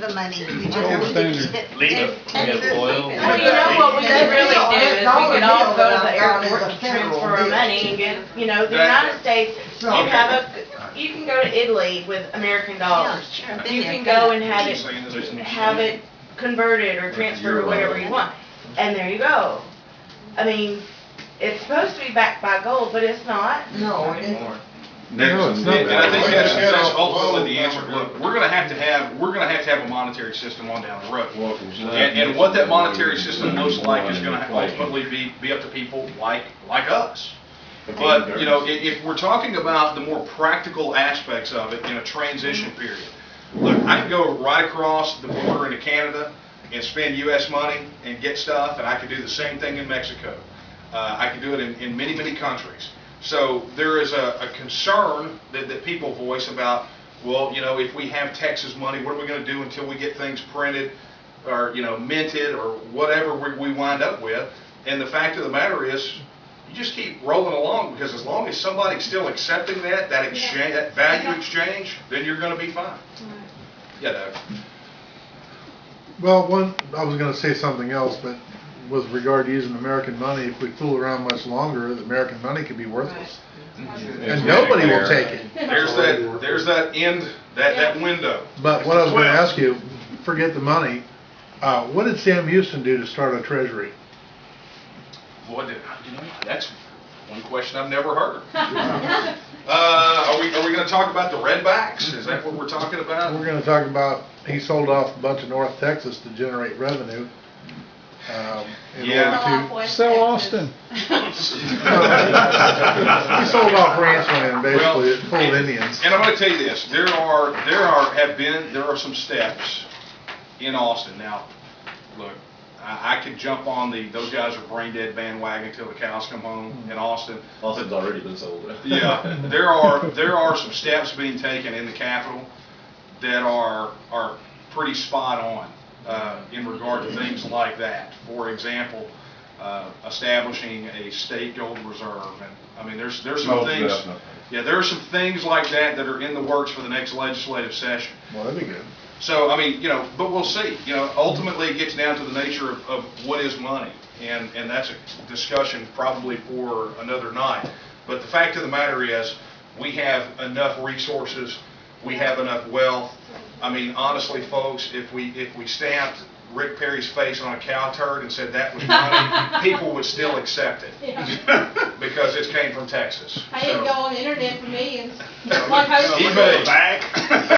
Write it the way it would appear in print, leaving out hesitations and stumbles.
the money. We just Gold need to standard. get Leave it. it. We have oil. Well, you know what we could really do is we could all go to the airport to transfer our money and get, you know, the United States, you can go to Italy with American dollars. Yeah, sure, I've been You there. can go and have it converted or transferred or whatever you want. And there you go. I mean, it's supposed to be backed by gold, but it's not. No, it isn't. No, it's not. And I think that's ultimately the answer. Look, we're gonna have to have a monetary system on down the road. And what that monetary system looks like is gonna ultimately be up to people like us. But, you know, if we're talking about the more practical aspects of it in a transition period, look, I can go right across the border into Canada and spend U.S. money and get stuff, and I can do the same thing in Mexico. I can do it in many, many countries. So there is a concern that people voice about, well, you know, if we have Texas money, what are we going to do until we get things printed or, you know, minted or whatever we wind up with? And the fact of the matter is, you just keep rolling along, because as long as somebody's still accepting that exchange, that value exchange, then you're going to be fine. Yeah, Doug. Well, I was going to say something else, but with regard to using American money, if we fool around much longer, the American money could be worthless. And nobody will take it. There's that end, that window. But what I was going to ask you, forget the money, what did Sam Houston do to start a treasury? Boy, that's one question I've never heard. Are we going to talk about the redbacks? Is that what we're talking about? We're going to talk about, he sold off a bunch of North Texas to generate revenue. In order to Sell Austin. he sold off ranch land basically, full of Indians. And I'm going to tell you this: there are some steps in Austin. Now, look, I could jump on those guys are brain dead bandwagon till the cows come home in Austin. Austin's already been sold. Yeah, there are some steps being taken in the capital that are pretty spot on. In regard to things like that. For example, establishing a state gold reserve, and I mean, there's some things. Definitely. Yeah, there are some things like that are in the works for the next legislative session. Well, that'd be good. So I mean, you know, but we'll see. You know, ultimately it gets down to the nature of what is money, and that's a discussion probably for another night. But the fact of the matter is, we have enough resources, we have enough wealth. I mean, honestly, folks, if we stamped Rick Perry's face on a cow turd and said that was money, people would still accept it because it came from Texas. I didn't go on the internet for millions. eBay back.